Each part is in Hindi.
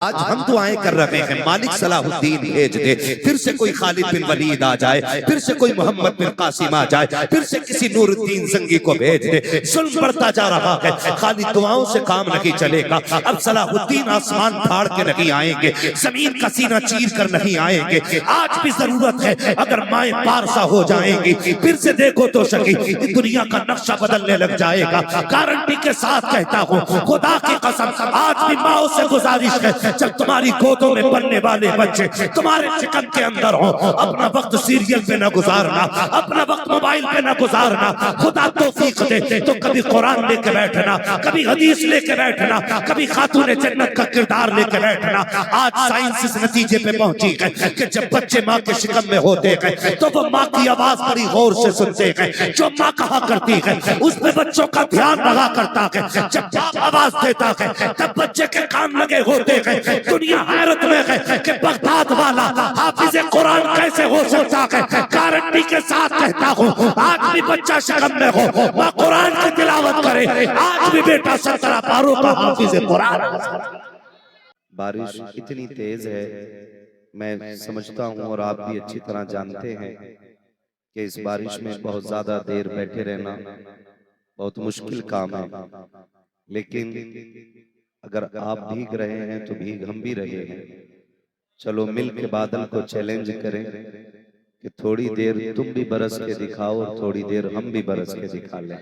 आज हम दुआएं कर रहे हैं मालिक सलाहुद्दीन भेज दे, फिर से कोई खालिद बिन वलीद आ जाए, फिर से कोई मोहम्मद बिन कासिम आ जाए, फिर से किसी नूरुद्दीन जंगी को भेज दे। जुल्म बढ़ता जा रहा है, खाली दुआओं से काम नहीं चलेगा। अब सलाहुद्दीन आसमान फाड़ के नहीं आएंगे, जमीन का सीना चीर कर नहीं आएंगे। आज भी जरूरत है, अगर माए पारसा हो जाएंगी फिर से देखो तो सकी दुनिया का नक्शा बदलने लग जाएगा। गारंटी के साथ कहता हूँ, खुदा की कसम, आज भी माओ से गुजारिश है, जब तुम्हारी गोदों में बनने वाले बच्चे तुम्हारे चिकन के अंदर हो, अपना वक्त सीरियल पे न गुजारना, अपना वक्त मोबाइल पे न गुजारना। खुदा तौफीक दे तो कभी कुरान लेके बैठना, कभी हदीस लेके बैठना, कभी खातून जन्नत का किरदार लेके बैठना। आज साइंस इस नतीजे पे पहुंची है कि जब बच्चे माँ के शिकम में होते हैं तो वो माँ की आवाज बड़ी गौर से सुनते हैं। जो माँ कहा करती है उस पे बच्चों का ध्यान रहा करता है। जब बाप आवाज देता है तब बच्चे के कान लगे होते हैं। दुनिया हैरत में है कि बगदाद वाला हाफिज कुरान कैसे हो सकता है। गारंटी के साथ कहता हूँ, आज भी बच्चा शर्म में हो, वह कुरान की तिलावत करे, आज भी बेटा 17 पारों का हाफिज कुरान। बारिश इतनी तेज है, मैं समझता हूँ और आप भी अच्छी तरह जानते हैं कि इस बारिश में बहुत ज्यादा देर बैठे रहना बहुत मुश्किल काम है। लेकिन अगर आप भीग रहे हैं तो भीग हम भी रहे हैं। चलो मिल के बादल को चैलेंज करें कि थोड़ी देर तुम भी बरस के दिखाओ और थोड़ी देर हम भी बरस के दिखा लें।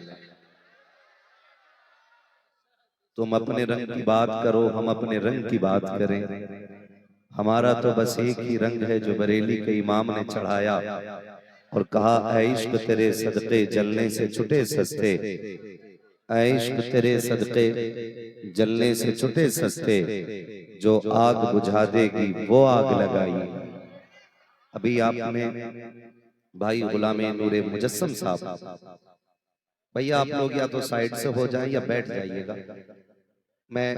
तुम अपने रंग की बात करो, हम अपने रंग की बात करें। हमारा तो बस एक ही रंग है जो बरेली के इमाम ने चढ़ाया और कहा, ऐ इश्क तेरे सदके जलने से छुटे सस्ते, ऐ इश्क तेरे सदके जलने से छुटे सस्ते, जो आग बुझा देगी वो आग लगाई। अभी आपने भाई गुलाम नूरे मुजस्सम साहब, भैया आप लोग या तो साइड से हो जाएं या बैठ जाइएगा। मैं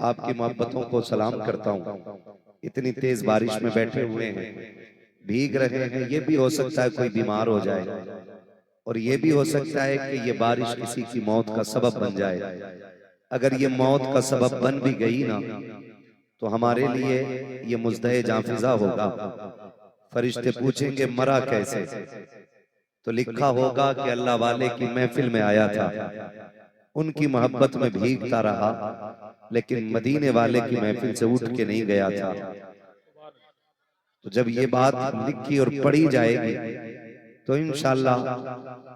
आपकी मोहब्बतों को सलाम करता हूँ। इतनी तेज बारिश में बैठे हुए हैं, भीग रहे हैं। ये भी हो सकता है कोई बीमार हो जाए और ये भी हो सकता है कि ये बारिश किसी की मौत का सबब बन जाए। अगर ये मौत का सबब बन भी गई ना तो हमारे लिए ये मुज़्दए जाफिजा होगा। फरिश्ते पूछेंगे मरा कैसे, तो लिखा होगा कि अल्लाह वाले की महफिल में आया था, उनकी मोहब्बत में भीगता रहा, लेकिन मदीने वाले की महफिल से उठ के नहीं गया था। तो जब ये बात लिखी और पढ़ी जाएगी तो इंशाअल्लाह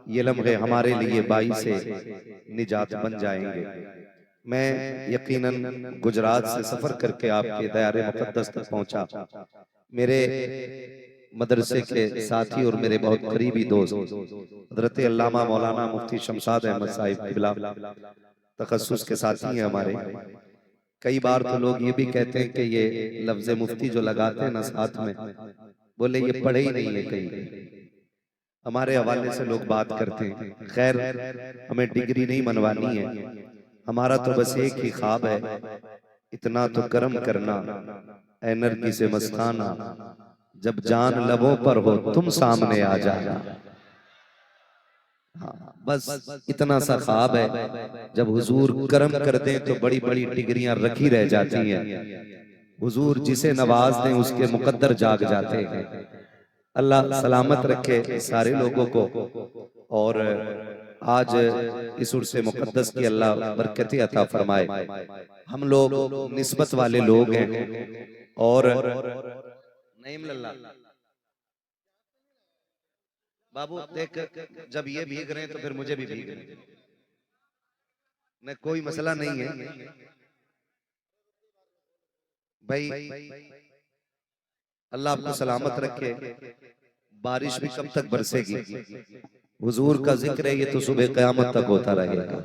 ये लम्हे हमारे लिए बाइस से निजात बन जाएंगे। मैं यकीनन गुजरात से सफर करके आपके दायरे मुक़द्दस तक पहुंचा। मेरे मदरसे के साथी और मेरे बहुत करीबी दोस्त हज़रत अल्लामा मौलाना मुफ्ती शमशाद अहमद साहिब किबला तखस्सुस के साथी हैं हमारे। कई बार तो लोग ये भी कहते हैं कि ये लफ्ज़ मुफ्ती जो लगाते हैं ना साथ में, बोले ये पढ़े ही नहीं है कहीं। हमारे हवाले से लोग बात करते हैं। खैर, हमें डिग्री नहीं मनवानी है, हमारा तो बस एक ही ख्वाब है, इतना तो करम करना एनर्जी से मस्ताना, जब जान लबों पर हो तुम सामने आ जाना। हाँ, बस इतना सा ख्वाब है। जब हुजूर करम कर दें तो बड़ी बड़ी डिग्रियां रखी रह जाती हैं। हुजूर जिसे नवाज दें उसके मुकद्दर जाग जाते हैं। अल्लाह सलामत रखे सारे लोगों को। और आज इस उर्स मुकद्दस की अल्लाह बरकतें अता फरमाए। हम लोग निस्बत वाले लोग हैं और नईम लल्ला बाबू देख, जब ये भीग रहे हैं तो फिर मुझे भी भीगना न, कोई मसला नहीं है भाई। अल्लाह आपको सलामत रखे। बारिश भी कब तक बरसेगी? हुजूर का जिक्र है, ये तो सुबह क़यामत तक होता रहेगा।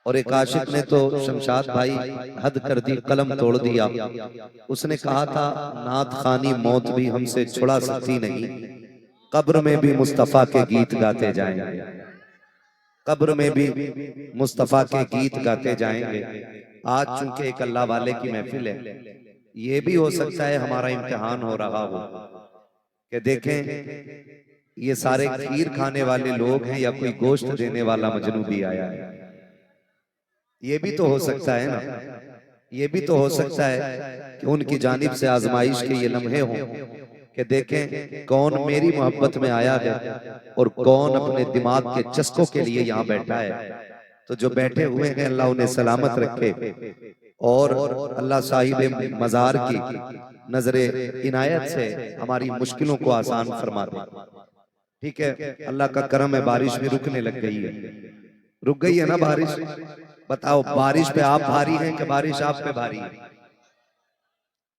और एक आशिक ने तो शमशाद भाई हद कर दी, कलम तोड़ दिया। उसने कहा था, नात खानी मौत भी हमसे छुड़ा सकती नहीं, कब्र में भी मुस्तफा के गीत गाते जाएंगे, कब्र में भी मुस्तफा के गीत गाते जाएंगे। आज चूंकि एक अल्लाह वाले की महफिल है, ये भी हो सकता है हमारा इम्तिहान हो रहा हो कि देखें ये सारे खीर खाने वाले लोग हैं या कोई गोश्त देने वाला मजनू भी आया है। ये भी तो हो सकता है ना। ये भी तो हो सकता है कि उनकी जानिब से आजमाइश के ये लम्हे हों कि देखें कौन मेरी मोहब्बत में आया है और कौन अपने दिमाग के चस्कों के लिए यहाँ बैठा है। तो जो बैठे हुए हैं अल्लाह उन्हें सलामत रखे और अल्लाह साहिब मज़ार की नजरे इनायत से हमारी मुश्किलों को आसान फरमा दे। ठीक है, अल्लाह का करम है, बारिश भी रुकने लग गई है। रुक गई है ना बारिश? बताओ, बारिश पे आप भारी हैं कि बारिश आप पे भारी है?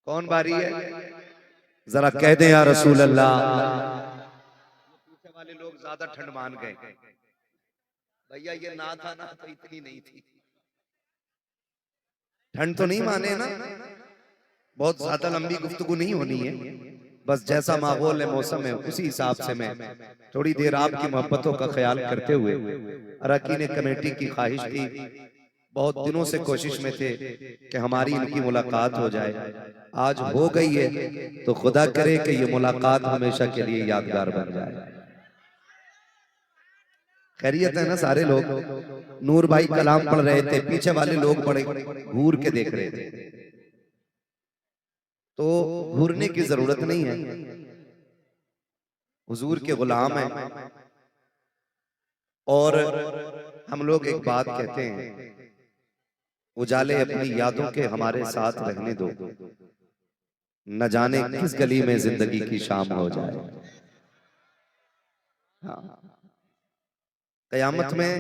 कौन भारी है? जरा कह दे या रसूल अल्लाह। पीछे वाले लोग ज्यादा ठंड मान गए। भैया ये ना था ना तो इतनी नहीं थी। ठंड तो नहीं माने ना? बहुत ज्यादा लंबी गुफ्तगू नहीं होनी है, बस जैसा माहौल है मौसम है उसी हिसाब से मैं थोड़ी देर आपकी मोहब्बतों का ख्याल करते हुए, अरकान कमेटी की ख्वाहिश थी, बहुत दिनों से कोशिश में थे कि हमारी इनकी मुलाकात हो जाए। आज हो गई है तो खुदा करे कि ये मुलाकात हमेशा के लिए यादगार बन जाए। खैरियत है ना सारे लोग? नूर भाई कलाम पढ़ रहे थे, पीछे वाले लोग बड़े घूर के देख रहे थे, तो घूरने की जरूरत नहीं है। हुजूर के गुलाम हैं और हम लोग एक बात कहते हैं, उजाले अपनी यादों के हमारे साथ रहने दो, न जाने किस गली में जिंदगी की शाम हो जाए। हाँ, कयामत में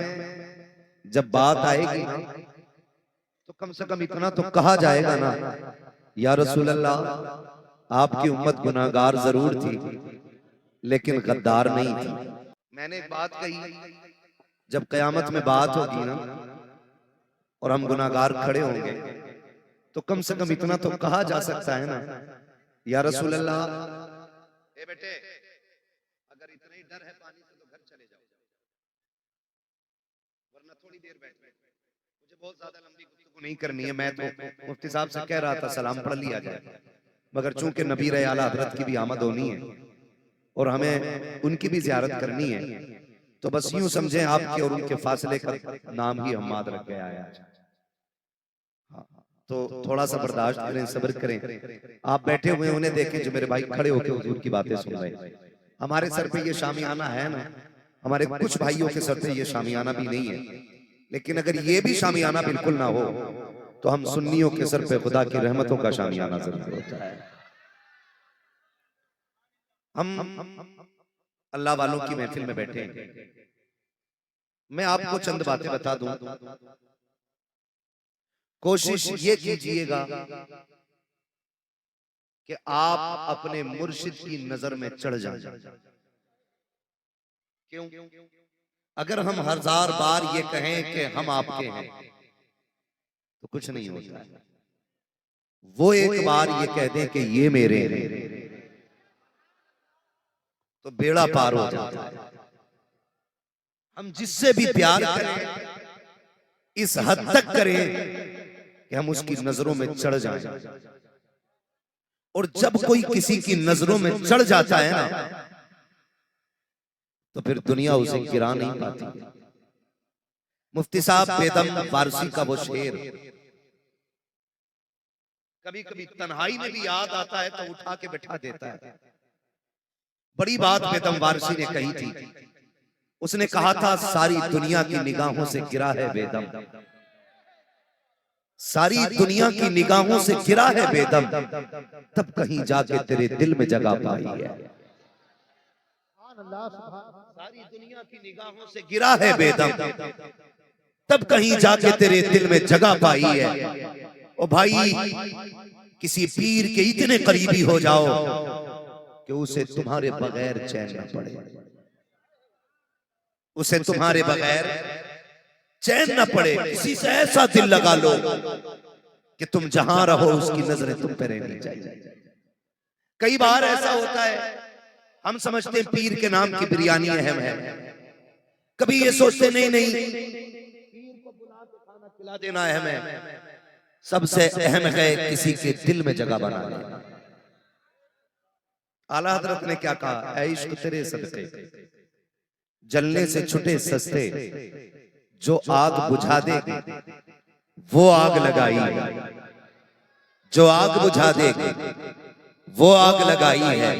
जब बात आएगी ना तो कम से कम इतना तो कहा जाएगा ना, या रसूल अल्लाह आपकी उम्मत गुनाहगार जरूर थी लेकिन गद्दार नहीं थी। मैंने एक बात कही, जब कयामत में बात होगी ना और हम गुनाहगार खड़े होंगे तो कम से कम इतना तो कहा जा सकता है ना, या रसूल अल्लाह ए बेटे अगर इतना ही डर है पानी से तो घर चले जाओ, वरना थोड़ी देर बैठ। मुझे बहुत ज्यादा लंबी गुफ्तगू नहीं करनी है, मैं तो मुफ्ती साहब से कह रहा था सलाम पढ़ लिया जाए, मगर चूंकि नबी रहे आला हजरत की भी आमद होनी है और हमें उनकी भी जियारत करनी है, तो बस यूं समझें आपके और उनके फासले का नाम ही हम्माद रख गया है आज। हाँ, तो थोड़ा सा बर्दाश्त करें, सब्र करें। आप बैठे हुए उन्हें देखें जो मेरे भाई खड़े होकर हुजूर की बातें सुन रहे हैं। हमारे सर पे ये शामियाना है ना, हमारे कुछ भाइयों के सर पे ये शामियाना भी नहीं है, लेकिन अगर ये भी शामियाना बिल्कुल ना हो तो हम सुन्नियों के सर पे खुदा की रहमतों का शामियाना जरूर होता है। हम अल्लाह वालों की महफिल में बैठे हैं। मैं आपको चंद बातें बता दूं, कोशिश ये कीजिएगा कि आप अपने मुर्शिद की नजर में चढ़ जाएं। क्यों? अगर हम 1000 बार ये कहें कि हम आपके हैं तो कुछ नहीं होता है। वो एक बार ये कह दें कि ये मेरे हैं तो बेड़ा पार हो जाता है। हम जिससे भी प्यार करें इस हद तक करें कि हम उसकी नजरों में चढ़ जाएं, और जब कोई किसी की नजरों में चढ़ जाता है ना तो फिर दुनिया उसे गिरा नहीं पाती। मुफ्ती साहब बेदम फारसी का वो शेर कभी कभी तन्हाई में भी याद आता है तो उठा के बैठा देता है। बड़ी बात बेदम फारसी ने कही थी। उसने कहा था सारी दुनिया की निगाहों से गिरा है बेदम, सारी दुनिया की निगाहों से गिरा है बेदम, तब कहीं जाके तेरे दिल में जगह पाई है। सारी दुनिया की निगाहों से गिरा है बेदम, तब कहीं जाके तेरे दिल में जगह पाई है। ओ भाई, किसी पीर के इतने करीबी हो जाओ कि उसे तुम्हारे बगैर चैन न पड़े, उसे तुम्हारे बगैर चैन न पड़े। किसी से ऐसा दिल लगा लो कि तुम जहां रहो उसकी नजरें तुम पे रहनी चाहिए। कई बार ऐसा होता है हम समझते हैं पीर के नाम की बिरयानी अहम है, कभी ये सोचते नहीं नहीं पीर को बुला के खाना खिला देना अहम है। सबसे अहम है किसी के दिल में जगह बना लेना। आला हजरत ने क्या कहा, ऐ इश्क तेरे सदके जलने से छुटे सस्ते, जो आग बुझा दे वो आग लगाई, जो आग बुझा देगी वो आग लगाई है।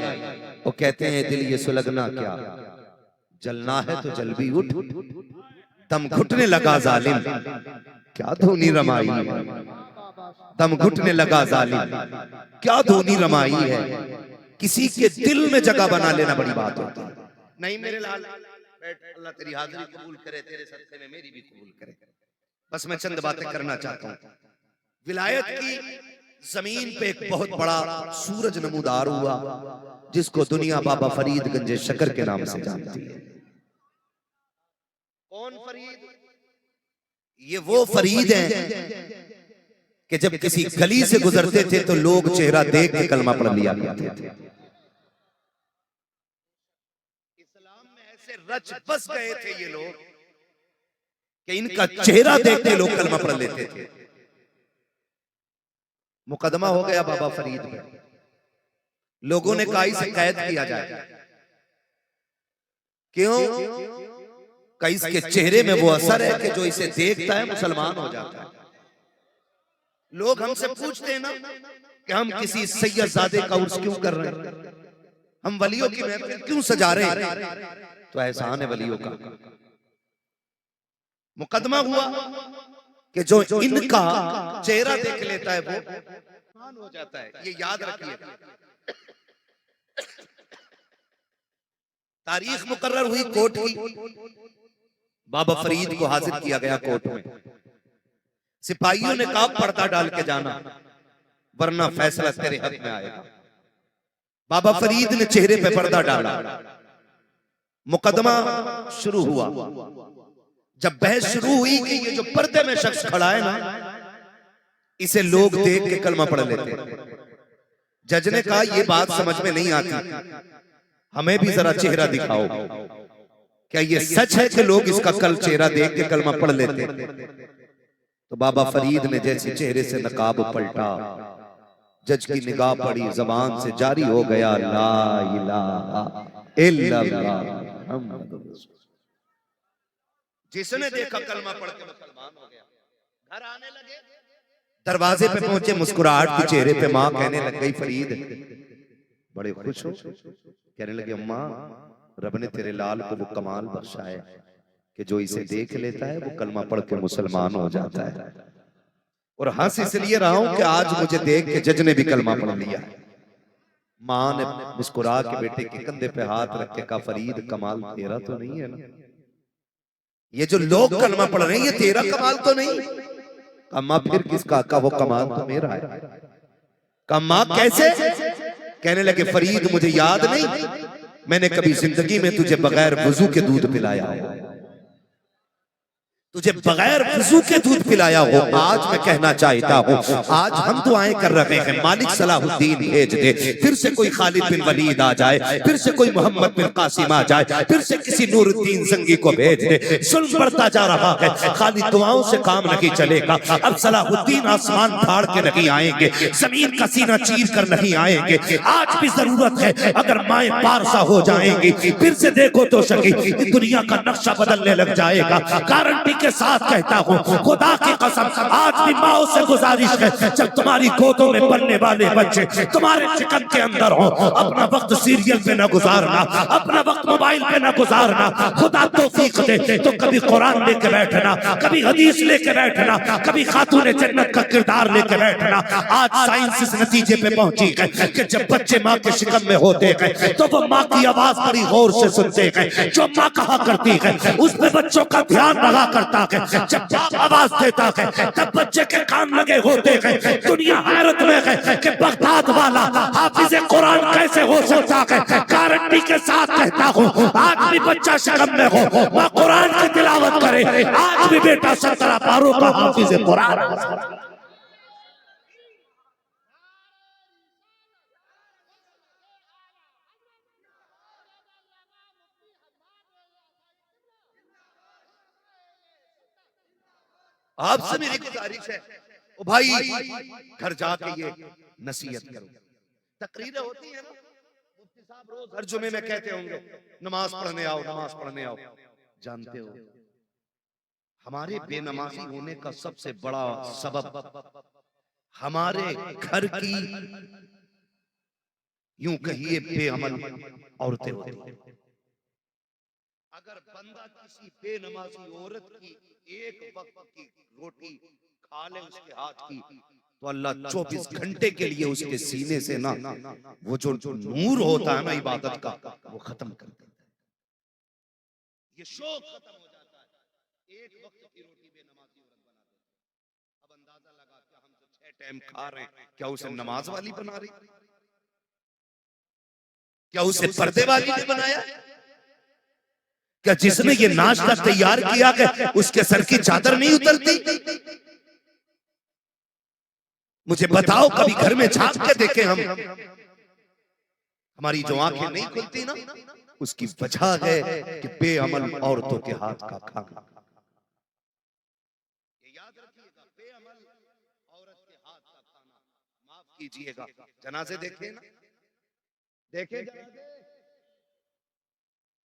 वो कहते हैं दिल ये सुलगना क्या, जलना है तो जल भी उठ, दम घुटने लगा जालिम, क्या धूनी रमाई है। दम घुटने लगा जालिम, क्या धूनी रमाई है। किसी के दिल में जगह बना लेना बड़ी बात होती है। नहीं मेरे लाल बैठ, अल्लाह तेरी हाजिरी कबूल करे, तेरे सदक़े में मेरी भी कबूल करे। बस मैं चंद बातें करना चाहता हूँ। विलायत की जमीन पे एक बहुत बड़ा सूरज नमूदार हुआ जिसको दुनिया बाबा फरीद गंजे शकर के नाम से जानती है। कौन फरीद? ये वो फरीद हैं कि जब किसी गली से गुजरते थे तो लोग चेहरा देख के कलमा पढ़ लिया करते थे। इस्लाम में ऐसे रच बस गए थे ये लोग कि इनका चेहरा देख के लोग कलमा पढ़ लेते थे। मुकदमा हो गया बाबा फरीद पे, लोगों ने कहा इसे कैद किया जाए। क्यों? कई इसके चेहरे में वो असर है कि जो इसे देखता है मुसलमान हो जाता है। लोग हमसे पूछते हैं ना कि हम किसी सैयदजादे का उर्स क्यों कर रहे हैं, हम वलियों की महफिल क्यों सजा रहे हैं, तो एहसान है वलियों का। मुकदमा हुआ कि जो इनका चेहरा देख लेता है वो मुसलमान हो जाता है। ये याद रखिए। तारीख मुकर्रर हुई कोर्ट की, बाबा फरीद को हाजिर किया गया कोर्ट में। सिपाहियों ने कहा पर्दा डाल के जाना वरना फैसला तेरे हक में आएगा। बाबा फरीद ने चेहरे पे पर्दा डाला, मुकदमा शुरू हुआ। जब बहस शुरू हुई कि ये जो पर्दे में शख्स खड़ा है ना, इसे लोग देख के कलमा पढ़ लेते। जज ने कहा ये बात समझ में नहीं आती, हमें भी जरा चेहरा दिखाओ। क्या ये सच है कि लोग इसका कल चेहरा देख के कलमा पढ़ लेते? तो बाबा फरीद ने जैसे चेहरे से नकाब पलटा, जज की निगाह पड़ी, जबान से जारी हो गया ला इलाहा इल्लल्लाह। जिसने देखा कलमा पढ़ के मुसलमान हो गया। घर आने लगे, दरवाजे पे पहुंचे, मुस्कुराहट के चेहरे पे माँ कहने लग गई फरीद बड़े खुश हो? कहने लगे अम्मा रब ने तेरे लाल को वो कमाल बख्शा है कि जो इसे देख लेता है वो कलमा पढ़ के मुसलमान हो जाता है। और हंस इसलिए रहा हूं कि आज मुझे देख के जज ने भी कलमा पढ़ लिया। माँ ने मुस्कुरा के बेटे के कंधे पे हाथ रख के कहा फरीद कमाल तेरा तो नहीं है ना, ये जो लोग कलमा पढ़ रहे हैं ये तेरा कमाल तो नहीं। अम्मा फिर किसका? का वो कमाल तो मेरा है। कम्मा कैसे? कहने लगे फरीद मुझे याद नहीं मैंने कभी जिंदगी में तुझे बगैर वजू के दूध पिलाया हो, तुझे बगैर वजू के दूध पिलाया हो। आज मैं कहना चाहता हूँ, आज हम दुआएं कर रहे हैं मालिक सलाहुद्दीन भेज दे, फिर से कोई खालिद बिन वलीद आ जाए, फिर से कोई मोहम्मद बिन कासिम आ जाए, फिर से किसी नूरुद्दीन जंगी को भेज दे। जुल्म बढ़ता जा रहा है, खाली दुआओं से काम नहीं चलेगा। अब सलाहुद्दीन आसमान फाड़ के नहीं आएंगे, जमीन का सीना चीर कर नहीं आएंगे। आज भी जरूरत है, अगर माए पारसा हो जाएंगी फिर से देखो तो सही दुनिया का नक्शा बदलने लग जाएगा। गारंटी के साथ कहता हूँ खुदा की कसम, आज भी माओ से गुजारिश है जब तुम्हारी गोदों में बनने वाले बच्चे तुम्हारे चिकन के अंदर हो, अपना वक्त सीरियल पे न गुजारना, अपना वक्त मोबाइल पे न गुजारना। खुदा तौफीक दे तो कभी कुरान लेके बैठना, कभी हदीस लेके बैठना, कभी खातून जन्नत का किरदार लेके बैठना। आज साइंस इस नतीजे पे पहुंची है कि जब बच्चे माँ के शिकम में होते हैं तो वो माँ की आवाज बड़ी गौर से सुनते हैं। जो माँ कहा करती है उस पे बच्चों का ध्यान रहा करता है। जब बाप आवाज देता है तब बच्चे के कान लगे होते हैं। दुनिया हैरत में है कि बगदाद वाला हाफिज कुरान कैसे हो सकता है। गारंटी के साथ कहता हूँ आज भी बच्चा शिकम में हो, वह कुरान की तिलावत करे, आज भी बेटा 17 पारों का हाफिज कुरान। आपसे मेरी गुजारिश है ओ भाई घर जाके ये नसीहत करो। तकरीरें होती है ना, मुफ्ती साहब रोज हर जुमे में कहते होंगे नमाज पढ़ने आओ, नमाज पढ़ने आओ। जानते हो हमारे बेनमाजी होने का सबसे बड़ा सबब हमारे घर की यूं कहिए बेअमल औरतें होती हैं। अगर बंदा किसी बेनमाजी औरत की एक वक्त की रोटी खा ले उसके हाथ की, तो अल्लाह 24 घंटे के लिए उसके सीने से ना वो जो नूर होता है ना इबादत का, वो खत्म कर देता है। ये शौक खत्म हो जाता है। एक वक्त की रोटी बेनमाजी औरत बना देती है। अब अंदाजा लगा क्या हम तो 6 टाइम खा रहे हैं, क्या उसे नमाज वाली बना रही? क्या उसे पर्दे वाली ने बनाया? क्या जिसने ये नाश्ता तैयार किया कि उसके सर की चादर नहीं उतरती? मुझे बताओ, कभी घर में झांक के देखें हम। हमारी जो आंखें नहीं खुलती ना, उसकी वजह है कि बेअमल औरतों के हाथ का खाना। ये याद रखिएगा, बेअमल औरत के हाथ का खाना। माफ कीजिएगा, जनाजे देखे ना, देखे जनाजे,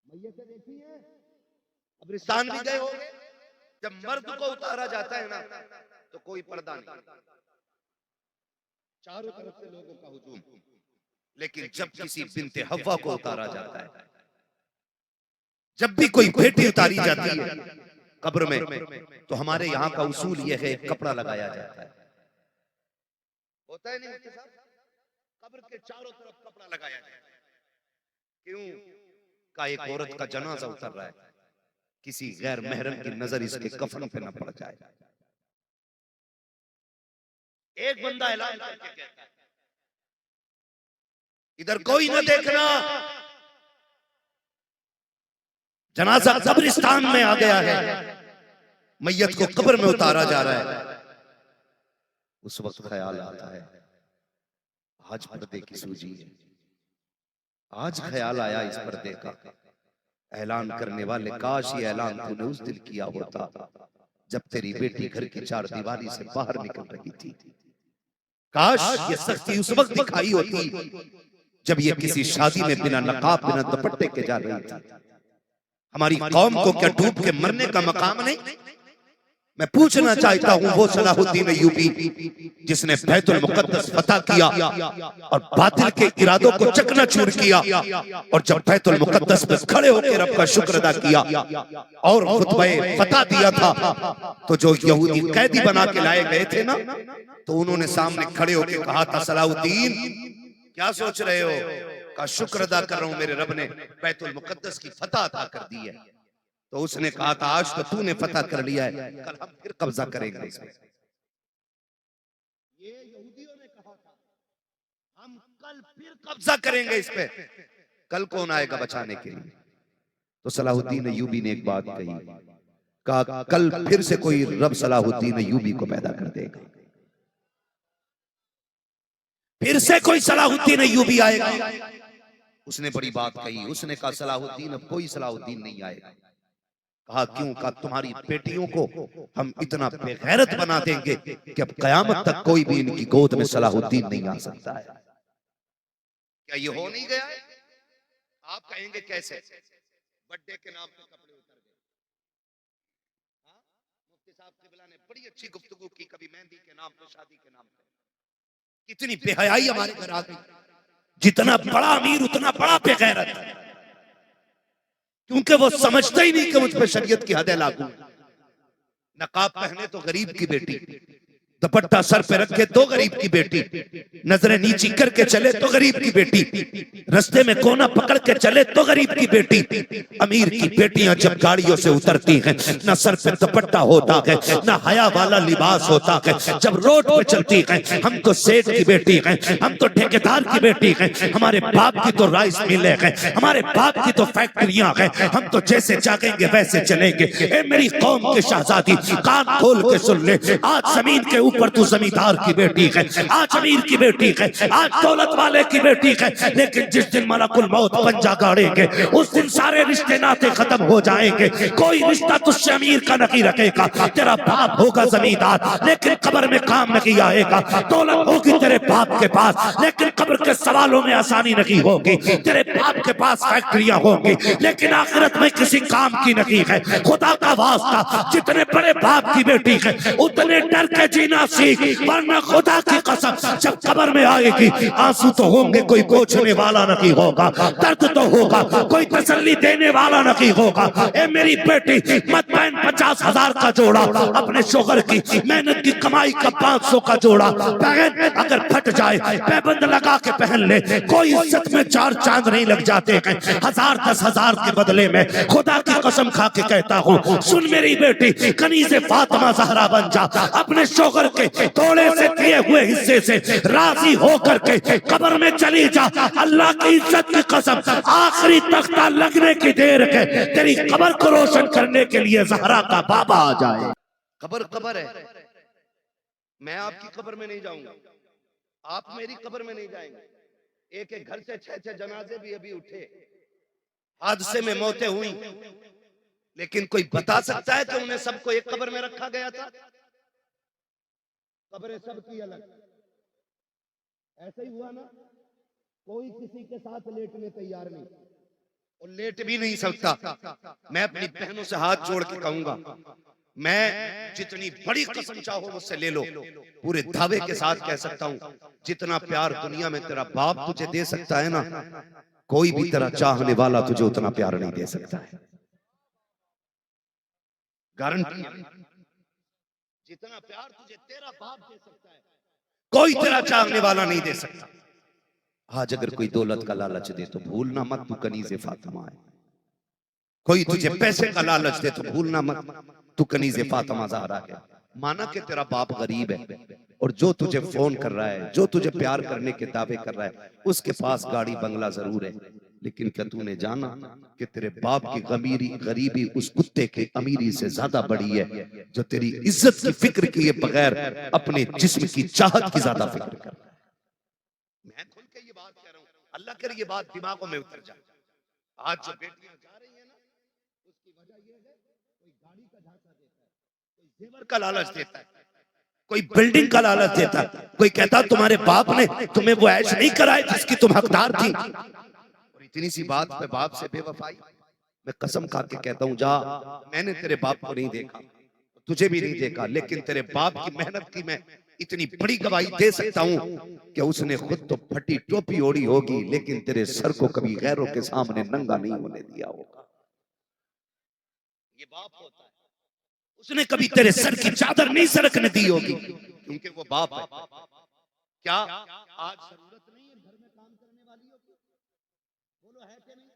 मैयत देखी है, कब्रिस्तान भी गए होंगे। जब मर्द को उतारा जाता है ना, तो कोई पर्दा नहीं, चारों तरफ से लोगों का हुजूम। लेकिन जब किसी बिन्ते हव्वा को उतारा जाता है, जब भी कोई बेटी उतारी जाती है कब्र में, तो हमारे यहाँ का उसूल यह है, कपड़ा लगाया जाता है। होता है नहीं मुफ्ती साहब? कब्र के चारों तरफ कपड़ा लगाया जाता है। क्यों? का एक औरत का जनाजा उतर रहा है, किसी गैर महरम की नजर इसके कफन पे न पड़ जाए। एक बंदा ऐलान करके कहता है, इधर कोई न देखना, जनाजा कब्रिस्तान में आ गया है, मैयत को कब्र में उतारा जा रहा है। उस वक्त ख्याल आता है, आज पर्दे की सूजी है। आज ख्याल आया इस पर्दे का। ऐलान करने वाले, काश ये ऐलान तूने उस दिन किया होता जब तेरी बेटी घर की चार दीवारी से बाहर निकल रही थी। काश ये सख्ती उस वक्त दिखाई होती जब ये किसी शादी में बिना नकाब बिना दुपट्टे के जा रही थी। हमारी कौम को क्या डूब के मरने का मकाम नहीं? मैं पूछना चाहता हूं, वो सलाहुद्दीन अय्यूबी जिसने बैतुल मुकद्दस फतह किया और बातिल के इरादों को चकनाचूर किया, और जब बैतुल मुकद्दस पर खड़े होकर रब का शुक्र अदा किया और खुतबे फतह दिया था, तो जो यहूदी कैदी बना के लाए गए थे ना, तो उन्होंने सामने खड़े होकर कहा था, सलाहुद्दीन क्या सोच रहे हो? का शुक्र अदा कर रहा हूं, मेरे रब ने बैतुल मुकद्दस की फतह अता कर दी है। तो उसने कहा था, आज तो तूने फतह कर लिया है, कल हम फिर कब्जा करेंगे इस पे। ये यहूदियों ने कहा था, हम कल फिर कब्जा करेंगे इस पे। कल कौन आएगा बचाने के लिए? तो सलाहुद्दीन अय्यूबी ने एक बात कही, कहा कल फिर से कोई रब सलाहुद्दीन अय्यूबी को पैदा कर देगा, फिर से कोई सलाहुद्दीन अय्यूबी आएगा। उसने बड़ी बात कही, उसने कहा सलाहुद्दीन, अब कोई सलाहुद्दीन नहीं आएगा। कहा क्यों? कहा तुम्हारी बेटियों को हम इतना बेगैरत बना देंगे कि अब कयामत तक कोई भी इनकी गोद में सलाहुद्दीन नहीं आ सकता है। क्या ये हो नहीं गया है? आप कहेंगे कैसे? बर्थडे के नाम पे कपड़े उतर गए। मुफ्ती साहब क़िबला ने बड़ी अच्छी गुफ्तगू की, कभी मेहंदी के नाम पे, शादी के नाम पे। कितनी बेहयाई हमारे घर आ गई। जितना बड़ा अमीर उतना बड़ा बेगैरत है, क्योंकि वो समझता ही नहीं कि मुझ पे शरीयत की हदें लागू। नकाब पहने तो गरीब की बेटी, दुपट्टा सर पे रखे तो गरीब की बेटी, नजरें नीची करके चले तो गरीब की बेटी, रास्ते में कोना पकड़ के चले तो गरीब की बेटी। अमीर की बेटियां जब गाड़ियों से उतरती हैं, ना सर पे दुपट्टा होता है, ना हया वाला लिबास होता है। जब रोड पे चलती हैं, हम तो सेठ की बेटी हैं, हम तो ठेकेदार की बेटी हैं, हमारे बाप की तो राइस मिलें हैं, हमारे बाप की तो फैक्ट्रियां हैं, हम तो जैसे चाहेंगे वैसे चलेंगे। ए मेरी कौम के शहजादी, कान खोल के सुन ले, आज जमीन के ऊपर तू जमींदार की बेटी है, आज अमीर की बेटी है, आज दौलत वाले की बेटी है, लेकिन जिस दिन मलकुल मौत पंजा गाड़ेंगे, उस दिन सारे रिश्ते नाते खत्म हो जाएंगे। कोई रिश्ता तुझसे अमीर का नहीं रखेगा। तेरा बाप होगा जमींदार, लेकिन कब्र में काम नहीं आएगा। दौलत होगी तेरे बाप के पास, लेकिन कब्र के सवालों में आसानी नहीं होगी। तेरे बाप के पास फैक्ट्रियां होंगी, लेकिन आखिरत में किसी काम की नहीं है। खुदा का वास्ता, जितने बड़े बाप की बेटी है, उतने डर के जीना जीना सीख, वरना खुदा की कसम जब कब्र में आएगी आंसू तो होंगे, कोई पोंछने वाला नहीं होगा, दर्द तो होगा, कोई तसल्ली देने वाला नहीं होगा। ए मेरी बेटी मत पहन 50,000 का जोड़ा, अपने शोहर की मेहनत की कमाई का 500 का जोड़ा पहन, अगर फट जाए पैबंद लगा के पहन ले, कोई इज्जत में 4 चांद नहीं लग जाते हैं। 1000 10,000 के बदले में खुदा की कसम खा के कहता हूँ, सुन मेरी बेटी, कनीज़े फातिमा ज़हरा बन जा, अपने शोहर के थोड़े से दिए हुए हिस्से से राजी होकर के कब्र में चली जा। अल्लाह की इज्जत की कसम, आखिरी तख्ता लगने की देर के तेरी कब्र को रोशन करने के लिए ज़हरा का बाबा आ जाए। कब्र कब्र है, मैं आपकी कब्र में नहीं जाऊंगा, आप मेरी कब्र में नहीं जाएंगे। एक एक घर से 6-6 जनाजे भी अभी उठे, हादसे में मौतें हुई, लेकिन कोई बता सकता है कि उन्हें सबको एक कब्र में रखा गया था? कब्रें सबकी अलग। ऐसा ही हुआ ना, कोई किसी के साथ लेटने तैयार नहीं और लेट भी नहीं सकता। मैं अपनी बहनों से हाथ जोड़ के कहूंगा, मैं जितनी बड़ी कसम चाहो मुझसे ले लो, पूरे दावे के साथ कह सकता हूं, जितना प्यार दुनिया में तेरा बाप तुझे दे सकता है ना, कोई भी तेरा चाहने वाला तुझे उतना प्यार नहीं दे सकता है। गारंटी, जितना प्यार तुझे तेरा बाप दे सकता है, कोई तेरा चाहने वाला नहीं दे सकता। आज अगर कोई दौलत का लालच दे तो भूलना मत तू कनीज़े फातिमा है। कोई तुझे पैसे का लालच दे तो भूलना मत तू कनीज़े फातिमा ज़हरा है। माना कि तेरा बाप गरीब है और जो तुझे फोन कर रहा है, जो तुझे प्यार करने के दावे कर रहा है, उसके पास गाड़ी बंगला जरूर है, लेकिन क्या तूने जाना कि तेरे बाप की गरीबी उस कुत्ते के अमीरी से ज्यादा बड़ी है, जो तेरी इज्जत की फिक्र किए बगैर अपने जिस्म की चाहत की ज्यादा फिक्र कर रहा है। मैं खुल के ये बात कह रहा हूँ, अल्लाह करे ये बात दिमागों में उतर जाए। आज जो बेटियां जा रही है ना, उसकी वजह ये है, कोई गाड़ी का झांसा देता है, कोई जेवर का लालच देता है, कोई बिल्डिंग का लालच देता है, कोई कहता तुम्हारे बाप ने तुम्हें वो ऐश नहीं कराई जिसकी तुम हकदार थी। और इतनी सी बात पे बाप से बेवफाई। मैं कसम खा के कहता हूँ, जा, मैंने तेरे बाप को नहीं देखा, तुझे भी नहीं देखा, लेकिन तेरे बाप की मेहनत की मैं इतनी बड़ी गवाही दे सकता हूँ कि उसने खुद तो फटी टोपी ओढ़ी होगी, लेकिन तेरे सर को कभी गैरों के सामने नंगा नहीं होने दिया होगा। ये बाप होता है, उसने कभी तेरे सर की चादर नहीं सरकने दी होगी, क्योंकि वो बाप है। क्या आज जरूरत नहीं है घर में काम करने वालियों की? बोलो है कि नहीं?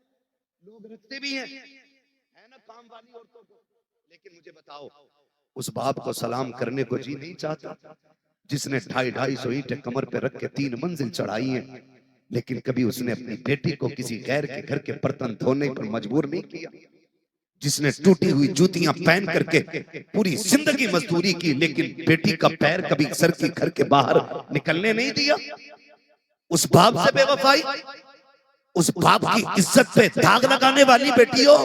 लोग रखते भी हैं, है ना, काम वाली औरतों को। लेकिन मुझे बताओ, उस बाप को सलाम करने को जी नहीं चाहता जिसने 250-250 ईंटें कमर पे रख के 3 मंजिल चढ़ाई हैं, लेकिन कभी उसने अपनी बेटी को किसी गैर के घर के बर्तन धोने पर मजबूर नहीं किया, जिसने टूटी हुई जूतियां पहन करके पूरी जिंदगी मजदूरी की, लेकिन बेटी का पैर कभी सर की घर के बाहर निकलने नहीं दिया। उस बाप से बेवफाई, उस बाप की इज्जत पे दाग लगाने वाली बेटियों,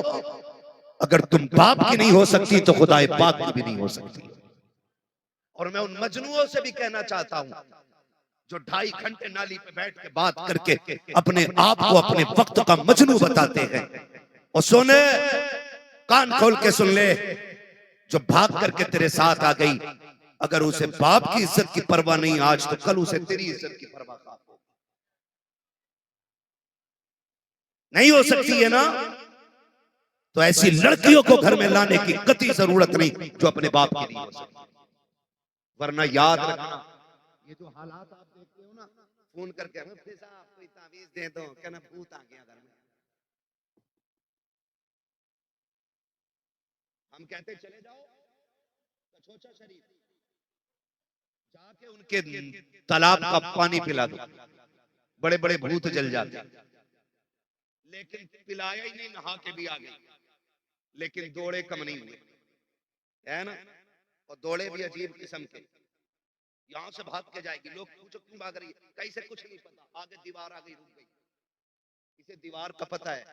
अगर तुम बाप की नहीं हो सकती तो खुदाए पाक की भी नहीं हो सकती। और मैं उन मजनुओं से भी कहना चाहता हूं जो 2.5 घंटे नाली पे बैठ के बात करके अपने आप को अपने वक्त का मजनू बताते हैं। और सोने, कान खोल के सुन ले, जो भाग करके तेरे साथ आ गई, अगर उसे बाप की इज्जत की परवाह नहीं आज, तो कल उसे तेरी इज्जत की परवाह नहीं हो सकती है ना। तो ऐसी लड़कियों को घर में लाने की कतई जरूरत नहीं जो अपने बाप की नहीं हो सकती। वरना याद रखना, ये जो हालात आप देखते हो ना, फोन करके मुफ्ती साहब कोई तावीज दे दो, कहना भूत आ गया घर में। हम कहते चले जाओ कछोचा शरीफ, जाके उनके तालाब का पानी पिला दो, बड़े बड़े भूत जल जाते। लेकिन पिलाया ही नहीं, नहा के भी आ गई, लेकिन दौड़े कम नहीं हुए, है ना। और दौड़े भी अजीब किस्म के, यहां से भाग के जाएगी, लोग पूछो क्यों भाग रही है, कहीं से कुछ नहीं पता, आगे दीवार आ गई, रुक गई। इसे दीवार का पता है,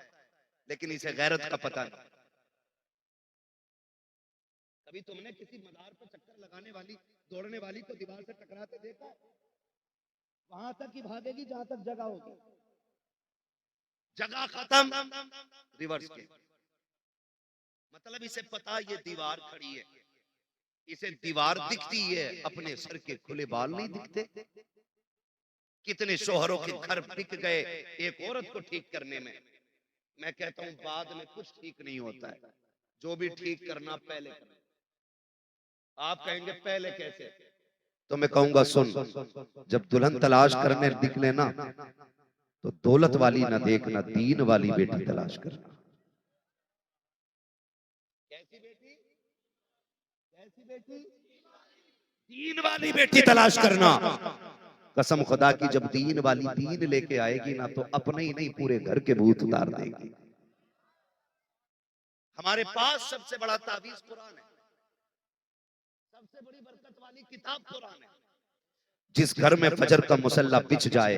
लेकिन इसे गैरत का पता नहीं। कभी तुमने किसी मदार पर चक्कर लगाने वाली, दौड़ने वाली को दीवार से टकराते देखा? वहां तक ही भागेगी जहां तक जगह होगी, जगह खत्म, रिवर्स के। मतलब इसे पता ये दीवार खड़ी है, इसे दीवार दिखती है, अपने सर के खुले बाल नहीं दिखते। कितने शोहरों के घर बिक गए एक औरत को ठीक करने में। मैं कहता हूं बाद में कुछ ठीक नहीं होता है, जो भी ठीक करना पहले करना। आप कहेंगे पहले कैसे? तो मैं कहूंगा सुन, जब दुल्हन तलाश करने निकले ना, तो दौलत वाली ना देखना, दीन वाली बेटी तलाश करना। कैसी बेटी? कैसी बेटी? दीन वाली बेटी तलाश करना। कसम खुदा की, जब दीन वाली दीन लेके आएगी ना, तो अपने ही नहीं पूरे घर के भूत उतार देगी। हमारे पास सबसे बड़ा ताबीज कुरान है, सबसे बड़ी बरकत वाली किताब कुरान है। जिस घर में फजर का मुसल्ला बिछ जाए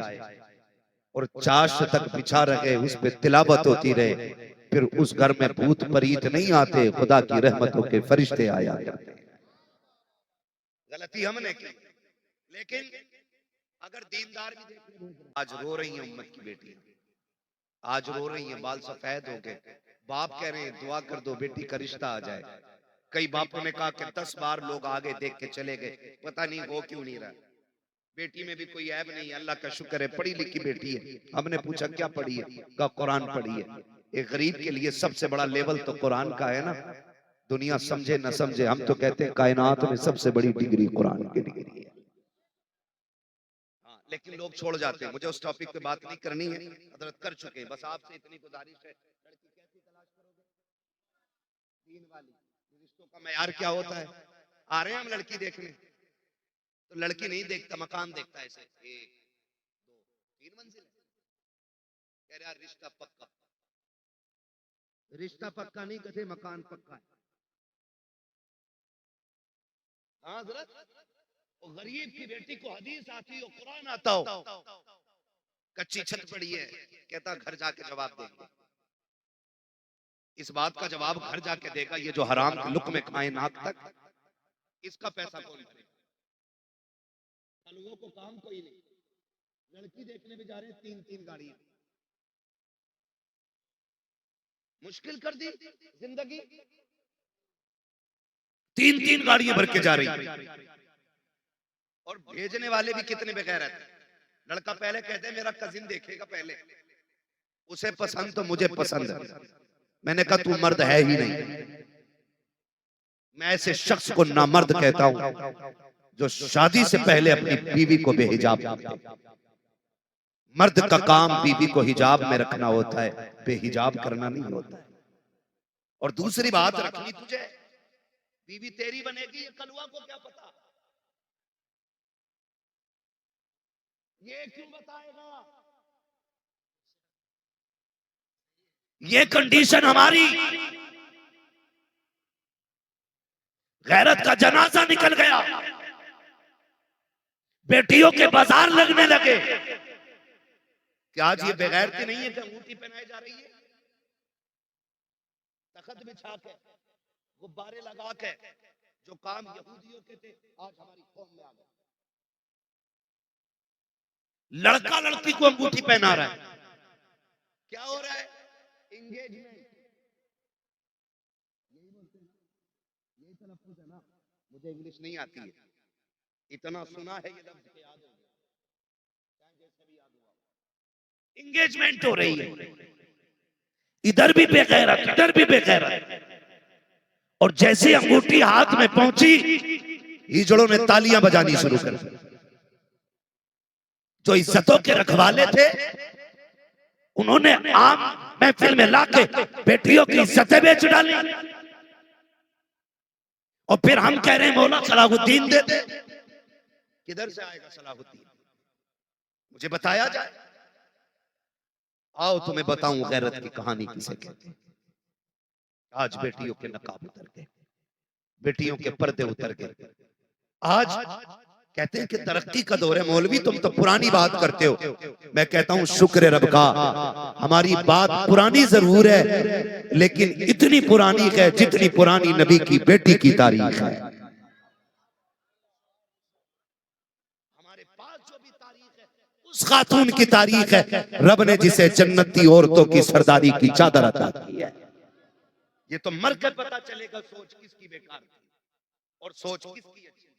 और चाश तक बिछा रहे, उस पे तिलावत होती रहे, फिर उस घर में भूत परीत नहीं आते, खुदा की रहमतों के फरिश्ते आया करते। गलती हमने की, लेकिन अगर दीनदार भी देख, आज रो रही है उम्मत की बेटियां, आज रो रही हैं, बाल सफेद हो गए। बाप कह रहे हैं दुआ कर दो बेटी का रिश्ता आ जाए। कई बापों ने कहा कि 10 बार लोग आगे देख के चले गए, पता नहीं हो क्यों नहीं रहा। बेटी में भी कोई ऐब नहीं, अल्लाह का शुक्र है, पढ़ी लिखी बेटी है। हमने पूछा क्या पढ़ी है? कहा कुरान पढ़ी है। एक गरीब के लिए सबसे बड़ा लेवल तो कुरान का है ना। दुनिया समझे न समझे, हम तो कहते हैं कायनात में सबसे बड़ी डिग्री कुरान की डिग्री है। लेकिन लोग छोड़ जाते हैं। मुझे उस टॉपिक पे बात नहीं करनी है, हजरत कर चुके हैं। बस आपसे इतनी गुजारिश है, लड़की कैसी तलाश करोगे? दीन वाली। रिश्तों का मेयार क्या होता है? आ रहे हैं हम लड़की देखने, तो लड़की नहीं देखता, मकान देखता है। ऐसे 1 2 3 मंजिल, कह रहा रिश्ता पक्का। रिश्ता पक्का नहीं कहते, मकान पक्का है। हाँ हजरत, गरीब की बेटी को हदीस आती हो, कुरान आता हो, कच्ची छत पड़ी है, कहता घर जाके जवाब देंगे। इस बात का जवाब घर जाके देगा, ये जो हराम के लुक में खाए नाक तक, इसका पैसा कौन भरेगा? लोगों को काम कोई नहीं, लड़की देखने भी जा रहे हैं 3-3 गाड़ियां। मुश्किल कर दी जिंदगी, 3-3 गाड़ियां भर के जा रही। और भेजने वाले भी कितने बेगैरत हैं। लड़का पहले कहते हैं मेरा कजिन देखेगा, पहले उसे पसंद तो मुझे पसंद है। मैंने कहा तू मर्द है ही नहीं। मैं ऐसे शख्स को नामर्द कहता हूं जो शादी से पहले अपनी बीवी को बेहिजाब करता है। मर्द का काम बीवी को हिजाब में रखना होता है, बेहिजाब करना नहीं होता है। और दूसरी बात रखनी तुझे, बीवी तेरी बनेगी ये कलुआ को क्या पता? ये क्यों बताएगा? ये कंडीशन हमारी, गैरत का जनाजा निकल गया, बेटियों के बाजार लगने लगे। क्या आज ये बेगैरती नहीं है कि अंगूठी पहनाई जा रही है, तखत बिछा के, गुब्बारे लगा के? जो काम यहूदियों के थे आज हमारी कौम में आ गए। लड़का लड़की को अंगूठी पहना रहा है। क्या हो रहा है? एंगेजमेंट। यही बोलते हैं, यही तलफ्फुज़ है ना। मुझे इंग्लिश नहीं आती है, इतना सुना है ये लफ्ज़ के याद हो गया, जैसे भी याद हुआ। एंगेजमेंट हो रही है, इधर भी बेगैरत, इधर भी बेगैरत। और जैसे अंगूठी हाथ में पहुंची, हिजड़ों ने तालियां बजानी शुरू कर दी। जो इज्जतों के रखवाले थे, उन्होंने आम महफिल में लाके बेटियों की इज्जतें बेच डाली। और फिर हम कह रहे हैं मौला सलाहुद्दीन दे दे। किधर से आएगा सलाहुद्दीन? मुझे बताया जाए। आओ तुम्हें बताऊं गैरत की कहानी किसे कहते हैं। आज बेटियों के नकाब उतर गए, बेटियों के पर्दे उतर गए। आज कहते हैं कि तरक्की का दौर है। मौलवी तुम तो पुरानी बात करते हो। मैं कहता हूं शुक्र रब का, हमारी बात पुरानी जरूर है, लेकिन इतनी पुरानी है जितनी पुरानी नबी की बेटी की तारीख है। हमारे पास जो भी तारीख है उस खातून की तारीख है, रब ने जिसे जन्नती औरतों की सरदारी की चादर अता की है। ये तो मर कर पता चलेगा सोच किसकी बेकार थी और सोच किसकी अच्छी